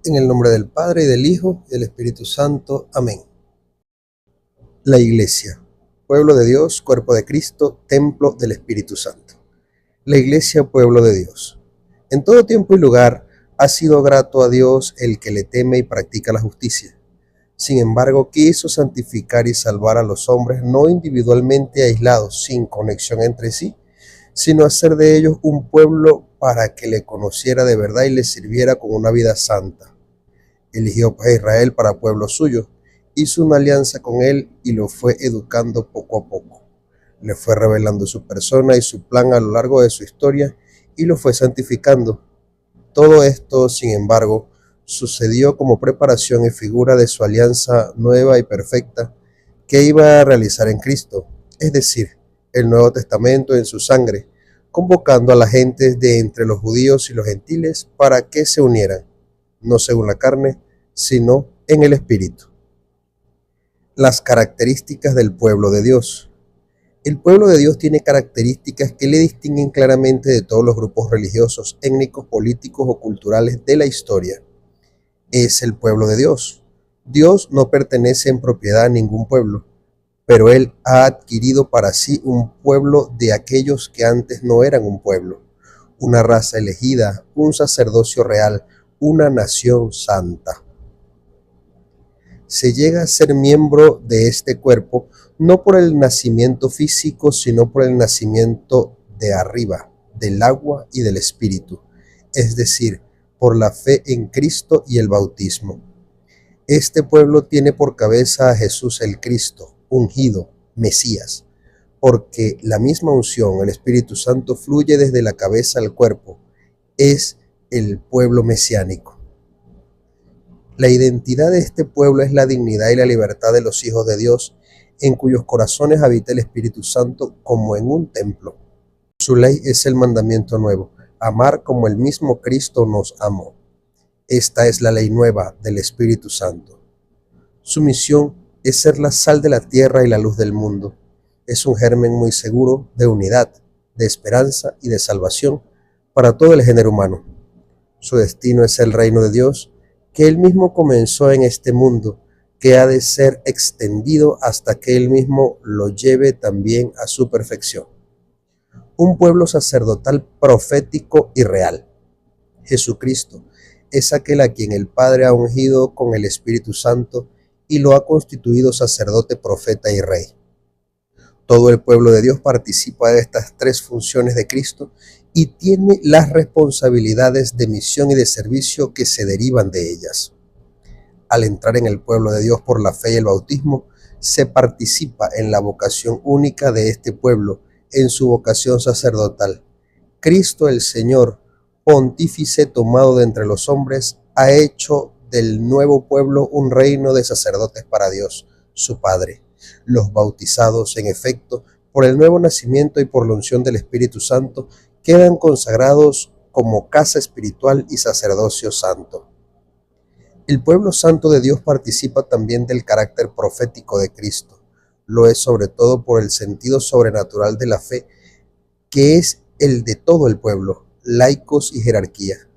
En el nombre del Padre, y del Hijo, y del Espíritu Santo. Amén. La Iglesia, pueblo de Dios, cuerpo de Cristo, templo del Espíritu Santo. La Iglesia, pueblo de Dios. En todo tiempo y lugar ha sido grato a Dios el que le teme y practica la justicia. Sin embargo, quiso santificar y salvar a los hombres no individualmente aislados, sin conexión entre sí, sino hacer de ellos un pueblo para que le conociera de verdad y le sirviera con una vida santa. Eligió a Israel para pueblo suyo, hizo una alianza con él y lo fue educando poco a poco. Le fue revelando su persona y su plan a lo largo de su historia y lo fue santificando. Todo esto, sin embargo, sucedió como preparación y figura de su alianza nueva y perfecta que iba a realizar en Cristo, es decir, el Nuevo Testamento en su sangre, convocando a la gente de entre los judíos y los gentiles para que se unieran, no según la carne, sino en el Espíritu. Las características del pueblo de Dios. El pueblo de Dios tiene características que le distinguen claramente de todos los grupos religiosos, étnicos, políticos o culturales de la historia. Es el pueblo de Dios. Dios no pertenece en propiedad a ningún pueblo, pero Él ha adquirido para sí un pueblo de aquellos que antes no eran un pueblo, una raza elegida, un sacerdocio real, una nación santa. Se llega a ser miembro de este cuerpo no por el nacimiento físico, sino por el nacimiento de arriba, del agua y del Espíritu, es decir, por la fe en Cristo y el bautismo. Este pueblo tiene por cabeza a Jesús el Cristo, ungido, Mesías, porque la misma unción, el Espíritu Santo, fluye desde la cabeza al cuerpo. Es el pueblo mesiánico. La identidad de este pueblo es la dignidad y la libertad de los hijos de Dios, en cuyos corazones habita el Espíritu Santo como en un templo. Su ley es el mandamiento nuevo, amar como el mismo Cristo nos amó. Esta es la ley nueva del Espíritu Santo. Su misión es ser la sal de la tierra y la luz del mundo. Es un germen muy seguro de unidad, de esperanza y de salvación para todo el género humano. Su destino es el reino de Dios, que Él mismo comenzó en este mundo, que ha de ser extendido hasta que Él mismo lo lleve también a su perfección. Un pueblo sacerdotal profético y real. Jesucristo es aquel a quien el Padre ha ungido con el Espíritu Santo y lo ha constituido sacerdote, profeta y rey. Todo el pueblo de Dios participa de estas tres funciones de Cristo y tiene las responsabilidades de misión y de servicio que se derivan de ellas. Al entrar en el pueblo de Dios por la fe y el bautismo, se participa en la vocación única de este pueblo, en su vocación sacerdotal. Cristo el Señor, pontífice tomado de entre los hombres, ha hecho del nuevo pueblo un reino de sacerdotes para Dios, su Padre. Los bautizados, en efecto, por el nuevo nacimiento y por la unción del Espíritu Santo, quedan consagrados como casa espiritual y sacerdocio santo. El pueblo santo de Dios participa también del carácter profético de Cristo. Lo es sobre todo por el sentido sobrenatural de la fe, que es el de todo el pueblo, laicos y jerarquía,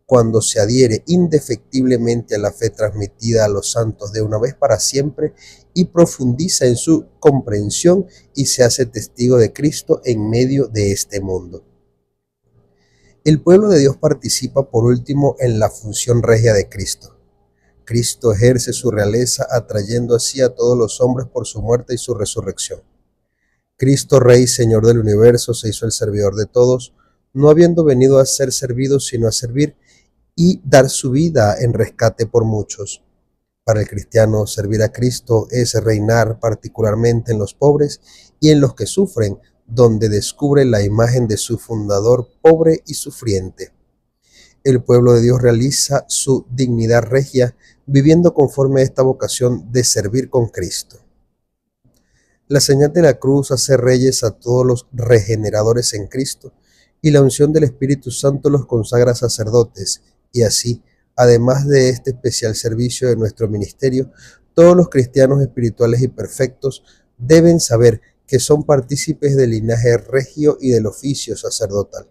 cuando se adhiere indefectiblemente a la fe transmitida a los santos de una vez para siempre y profundiza en su comprensión y se hace testigo de Cristo en medio de este mundo. El pueblo de Dios participa por último en la función regia de Cristo. Cristo ejerce su realeza atrayendo así a todos los hombres por su muerte y su resurrección. Cristo, Rey y Señor del universo, se hizo el servidor de todos, no habiendo venido a ser servido, sino a servir y dar su vida en rescate por muchos. Para el cristiano, servir a Cristo es reinar particularmente en los pobres y en los que sufren, donde descubre la imagen de su fundador pobre y sufriente. El pueblo de Dios realiza su dignidad regia, viviendo conforme a esta vocación de servir con Cristo. La señal de la cruz hace reyes a todos los regeneradores en Cristo, y la unción del Espíritu Santo los consagra sacerdotes, y así, además de este especial servicio de nuestro ministerio, todos los cristianos espirituales y perfectos deben saber que son partícipes del linaje regio y del oficio sacerdotal.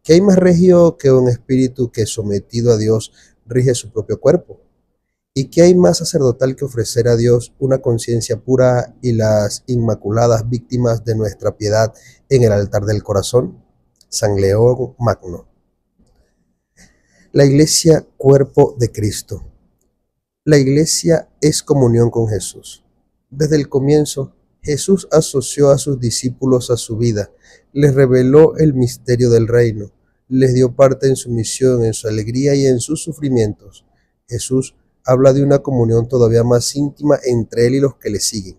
Que hay más regio que un espíritu que sometido a Dios rige su propio cuerpo. ¿Y qué hay más sacerdotal que ofrecer a Dios una conciencia pura y las inmaculadas víctimas de nuestra piedad en el altar del corazón? San León Magno. La Iglesia, cuerpo de Cristo. La Iglesia es comunión con Jesús. Desde el comienzo, Jesús asoció a sus discípulos a su vida, les reveló el misterio del reino, les dio parte en su misión, en su alegría y en sus sufrimientos. Jesús habla de una comunión todavía más íntima entre Él y los que le siguen.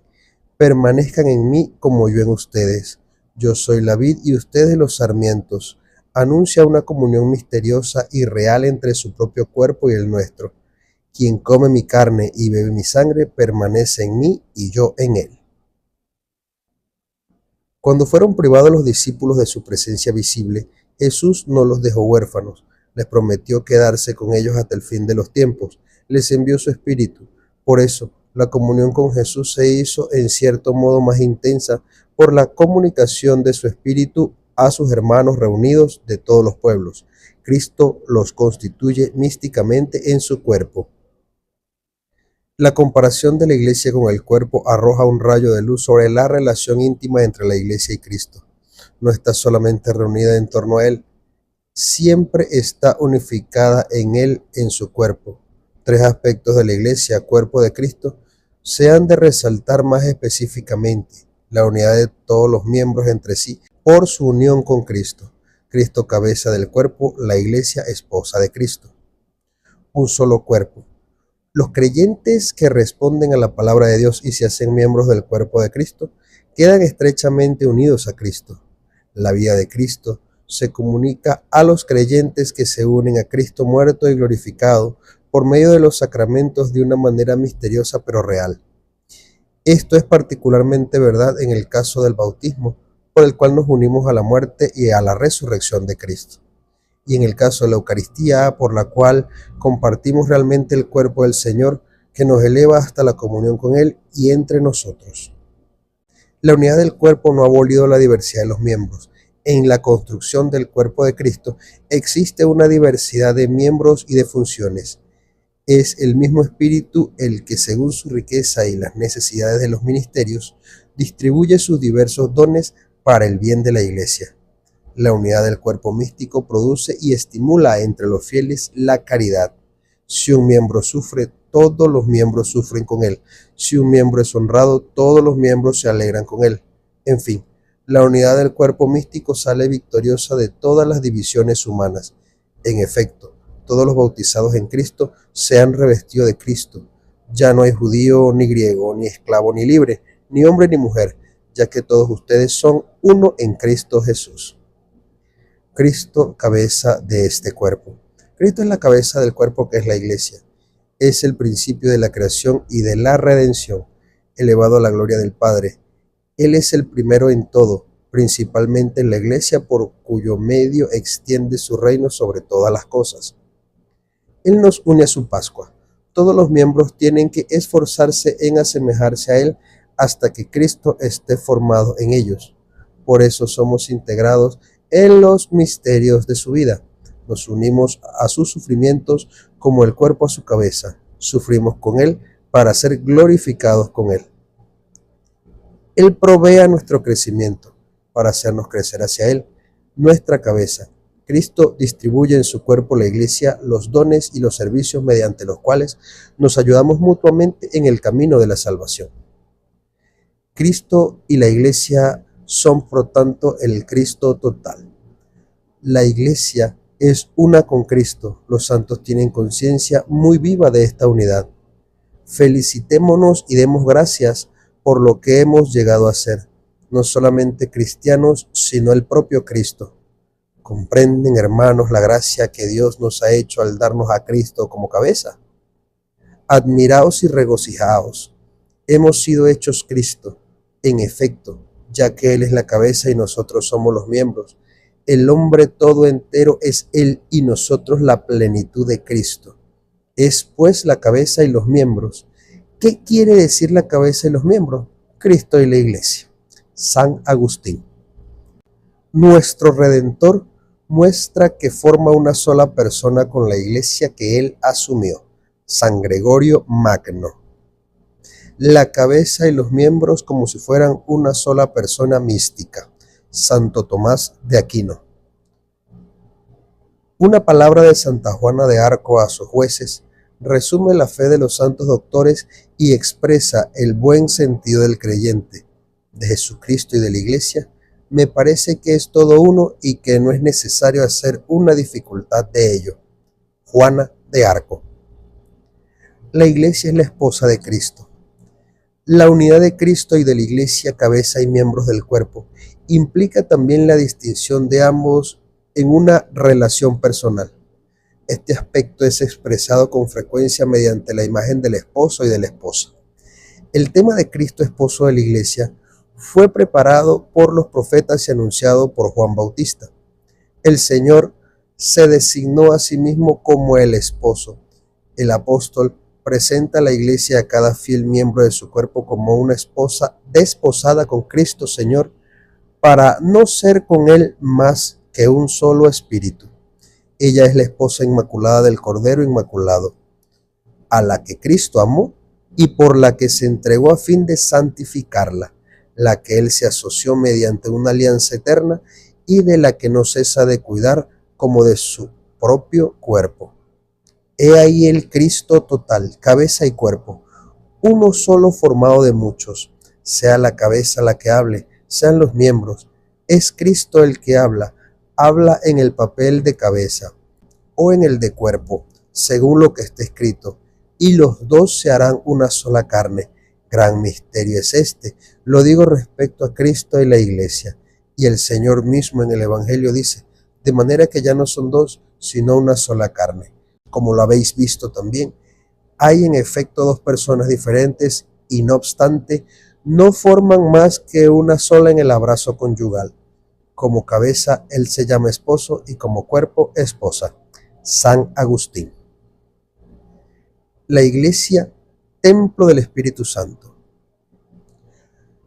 Permanezcan en mí como yo en ustedes. Yo soy la vid y ustedes los sarmientos. Anuncia una comunión misteriosa y real entre su propio cuerpo y el nuestro. Quien come mi carne y bebe mi sangre permanece en mí y yo en él. Cuando fueron privados los discípulos de su presencia visible, Jesús no los dejó huérfanos, les prometió quedarse con ellos hasta el fin de los tiempos, les envió su Espíritu. Por eso, la comunión con Jesús se hizo en cierto modo más intensa por la comunicación de su Espíritu a sus hermanos reunidos de todos los pueblos. Cristo los constituye místicamente en su cuerpo. La comparación de la Iglesia con el cuerpo arroja un rayo de luz sobre la relación íntima entre la Iglesia y Cristo. No está solamente reunida en torno a Él, siempre está unificada en Él, en su cuerpo. Tres aspectos de la Iglesia, cuerpo de Cristo, se han de resaltar más específicamente: la unidad de todos los miembros entre sí por su unión con Cristo. Cristo, cabeza del cuerpo, la Iglesia, esposa de Cristo. Un solo cuerpo. Los creyentes que responden a la palabra de Dios y se hacen miembros del cuerpo de Cristo quedan estrechamente unidos a Cristo. La vida de Cristo se comunica a los creyentes que se unen a Cristo muerto y glorificado por medio de los sacramentos de una manera misteriosa pero real. Esto es particularmente verdad en el caso del bautismo, por el cual nos unimos a la muerte y a la resurrección de Cristo. Y en el caso de la Eucaristía, por la cual compartimos realmente el cuerpo del Señor, que nos eleva hasta la comunión con Él y entre nosotros. La unidad del cuerpo no ha abolido la diversidad de los miembros. En la construcción del cuerpo de Cristo existe una diversidad de miembros y de funciones. Es el mismo Espíritu el que, según su riqueza y las necesidades de los ministerios, distribuye sus diversos dones para el bien de la Iglesia. La unidad del cuerpo místico produce y estimula entre los fieles la caridad. Si un miembro sufre, todos los miembros sufren con él. Si un miembro es honrado, todos los miembros se alegran con él. En fin, la unidad del cuerpo místico sale victoriosa de todas las divisiones humanas. En efecto, todos los bautizados en Cristo se han revestido de Cristo. Ya no hay judío ni griego, ni esclavo ni libre, ni hombre ni mujer, ya que todos ustedes son uno en Cristo Jesús. Cristo, cabeza de este cuerpo. Cristo es la cabeza del cuerpo que es la Iglesia. Es el principio de la creación y de la redención, elevado a la gloria del Padre. Él es el primero en todo, principalmente en la Iglesia, por cuyo medio extiende su reino sobre todas las cosas. Él nos une a su Pascua. Todos los miembros tienen que esforzarse en asemejarse a Él hasta que Cristo esté formado en ellos. Por eso somos integrados en los misterios de su vida. Nos unimos a sus sufrimientos como el cuerpo a su cabeza. Sufrimos con Él para ser glorificados con Él. Él provee a nuestro crecimiento para hacernos crecer hacia Él, nuestra cabeza. Cristo distribuye en su cuerpo, la Iglesia, los dones y los servicios mediante los cuales nos ayudamos mutuamente en el camino de la salvación. Cristo y la Iglesia son, por tanto, el Cristo total. La Iglesia es una con Cristo. Los santos tienen conciencia muy viva de esta unidad. Felicitémonos y demos gracias por lo que hemos llegado a ser, no solamente cristianos, sino el propio Cristo. ¿Comprenden, hermanos, la gracia que Dios nos ha hecho al darnos a Cristo como cabeza? Admiraos y regocijaos. Hemos sido hechos Cristo, en efecto, ya que Él es la cabeza y nosotros somos los miembros. El hombre todo entero es Él y nosotros la plenitud de Cristo. Es pues la cabeza y los miembros. ¿Qué quiere decir la cabeza y los miembros? Cristo y la Iglesia. San Agustín. Nuestro Redentor muestra que forma una sola persona con la iglesia que él asumió, San Gregorio Magno. La cabeza y los miembros como si fueran una sola persona mística, Santo Tomás de Aquino. Una palabra de Santa Juana de Arco a sus jueces resume la fe de los santos doctores y expresa el buen sentido del creyente, de Jesucristo y de la Iglesia. Me parece que es todo uno y que no es necesario hacer una dificultad de ello. Juana de Arco. La Iglesia es la esposa de Cristo. La unidad de Cristo y de la Iglesia, cabeza y miembros del cuerpo, implica también la distinción de ambos en una relación personal. Este aspecto es expresado con frecuencia mediante la imagen del esposo y de la esposa. El tema de Cristo, esposo de la Iglesia, fue preparado por los profetas y anunciado por Juan Bautista. El Señor se designó a sí mismo como el esposo. El apóstol presenta a la Iglesia a cada fiel miembro de su cuerpo como una esposa desposada con Cristo Señor, para no ser con Él más que un solo espíritu. Ella es la esposa inmaculada del Cordero Inmaculado, a la que Cristo amó y por la que se entregó a fin de santificarla, la que Él se asoció mediante una alianza eterna y de la que no cesa de cuidar como de su propio cuerpo. He ahí el Cristo total, cabeza y cuerpo, uno solo formado de muchos, sea la cabeza la que hable, sean los miembros. Es Cristo el que habla en el papel de cabeza o en el de cuerpo, según lo que está escrito, y los dos se harán una sola carne. Gran misterio es este, lo digo respecto a Cristo y la Iglesia. Y el Señor mismo en el Evangelio dice, de manera que ya no son dos, sino una sola carne. Como lo habéis visto también, hay en efecto dos personas diferentes y no obstante, no forman más que una sola en el abrazo conyugal. Como cabeza él se llama esposo y como cuerpo esposa. San Agustín. La Iglesia, templo del Espíritu Santo.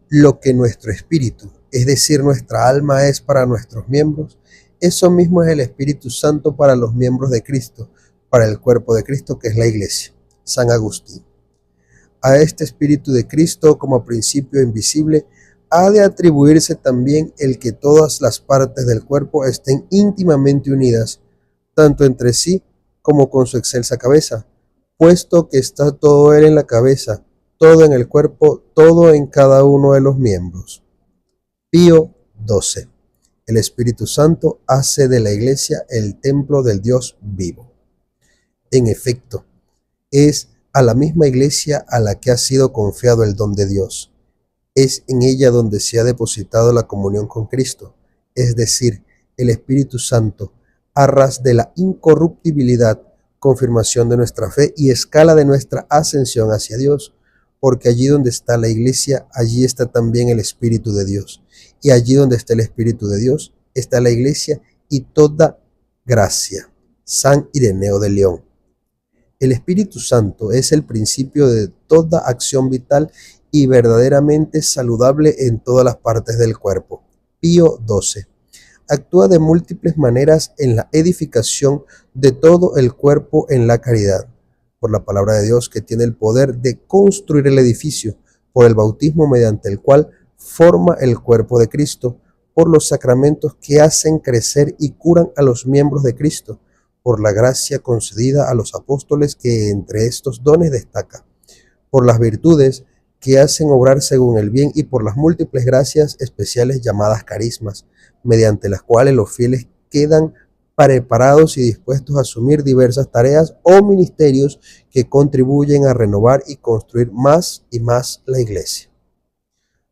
Lo que nuestro espíritu, es decir, nuestra alma es para nuestros miembros, eso mismo es el Espíritu Santo para los miembros de Cristo, para el cuerpo de Cristo que es la Iglesia. San Agustín. A este Espíritu de Cristo como principio invisible ha de atribuirse también el que todas las partes del cuerpo estén íntimamente unidas, tanto entre sí como con su excelsa cabeza, puesto que está todo él en la cabeza, todo en el cuerpo, todo en cada uno de los miembros. Pío XII. El Espíritu Santo hace de la Iglesia el templo del Dios vivo. En efecto, es a la misma Iglesia a la que ha sido confiado el don de Dios. Es en ella donde se ha depositado la comunión con Cristo, es decir, el Espíritu Santo, arras de la incorruptibilidad, confirmación de nuestra fe y escala de nuestra ascensión hacia Dios, porque allí donde está la Iglesia, allí está también el Espíritu de Dios, y allí donde está el Espíritu de Dios, está la Iglesia y toda gracia. San Ireneo de León. El Espíritu Santo es el principio de toda acción vital y verdaderamente saludable en todas las partes del cuerpo. Pío XII. Actúa de múltiples maneras en la edificación de todo el cuerpo en la caridad, por la palabra de Dios que tiene el poder de construir el edificio, por el bautismo mediante el cual forma el cuerpo de Cristo, por los sacramentos que hacen crecer y curan a los miembros de Cristo, por la gracia concedida a los apóstoles que entre estos dones destaca, por las virtudes que hacen obrar según el bien y por las múltiples gracias especiales llamadas carismas, mediante las cuales los fieles quedan preparados y dispuestos a asumir diversas tareas o ministerios que contribuyen a renovar y construir más y más la Iglesia.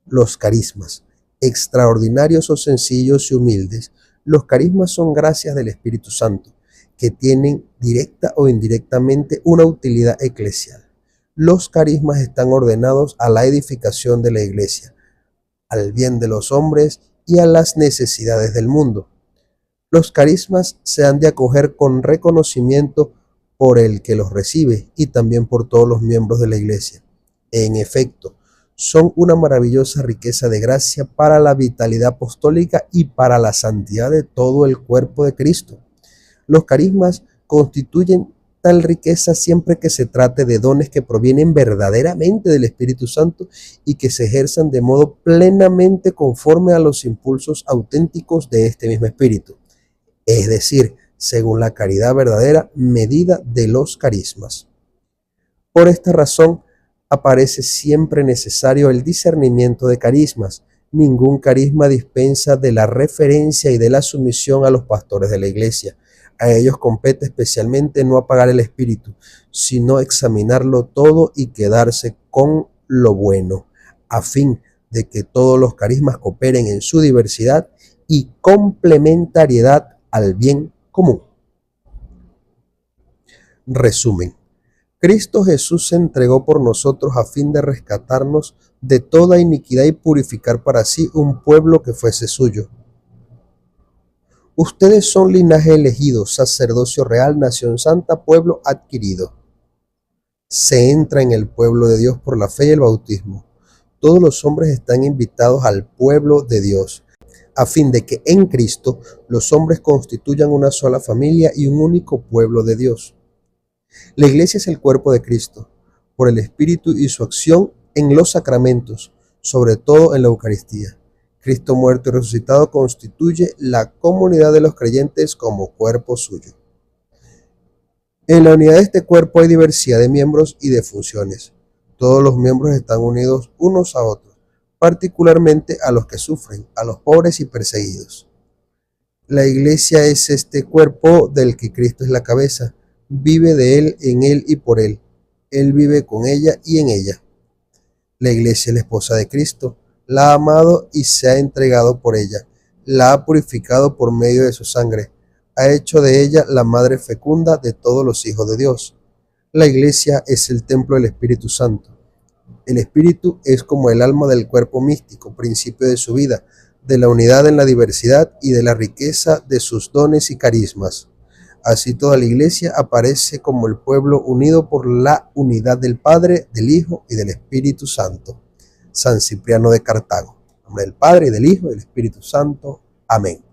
Los carismas, extraordinarios o sencillos y humildes, los carismas son gracias del Espíritu Santo, que tienen directa o indirectamente una utilidad eclesial. Los carismas están ordenados a la edificación de la Iglesia, al bien de los hombres y a las necesidades del mundo. Los carismas se han de acoger con reconocimiento por el que los recibe y también por todos los miembros de la Iglesia. En efecto, son una maravillosa riqueza de gracia para la vitalidad apostólica y para la santidad de todo el cuerpo de Cristo. Los carismas constituyen tal riqueza siempre que se trate de dones que provienen verdaderamente del Espíritu Santo y que se ejerzan de modo plenamente conforme a los impulsos auténticos de este mismo Espíritu, es decir, según la caridad verdadera medida de los carismas. Por esta razón, aparece siempre necesario el discernimiento de carismas. Ningún carisma dispensa de la referencia y de la sumisión a los pastores de la Iglesia. A ellos compete especialmente no apagar el espíritu, sino examinarlo todo y quedarse con lo bueno, a fin de que todos los carismas cooperen en su diversidad y complementariedad al bien común. Resumen. Cristo Jesús se entregó por nosotros a fin de rescatarnos de toda iniquidad y purificar para sí un pueblo que fuese suyo. Ustedes son linaje elegido, sacerdocio real, nación santa, pueblo adquirido. Se entra en el pueblo de Dios por la fe y el bautismo. Todos los hombres están invitados al pueblo de Dios, a fin de que en Cristo los hombres constituyan una sola familia y un único pueblo de Dios. La Iglesia es el cuerpo de Cristo, por el Espíritu y su acción en los sacramentos, sobre todo en la Eucaristía. Cristo muerto y resucitado constituye la comunidad de los creyentes como cuerpo suyo. En la unidad de este cuerpo hay diversidad de miembros y de funciones. Todos los miembros están unidos unos a otros, particularmente a los que sufren, a los pobres y perseguidos. La Iglesia es este cuerpo del que Cristo es la cabeza. Vive de Él, en Él y por Él. Él vive con ella y en ella. La Iglesia es la esposa de Cristo. La ha amado y se ha entregado por ella. La ha purificado por medio de su sangre. Ha hecho de ella la madre fecunda de todos los hijos de Dios. La Iglesia es el templo del Espíritu Santo. El Espíritu es como el alma del cuerpo místico, principio de su vida, de la unidad en la diversidad y de la riqueza de sus dones y carismas. Así toda la Iglesia aparece como el pueblo unido por la unidad del Padre, del Hijo y del Espíritu Santo. San Cipriano de Cartago. En nombre del Padre, y del Hijo y del Espíritu Santo. Amén.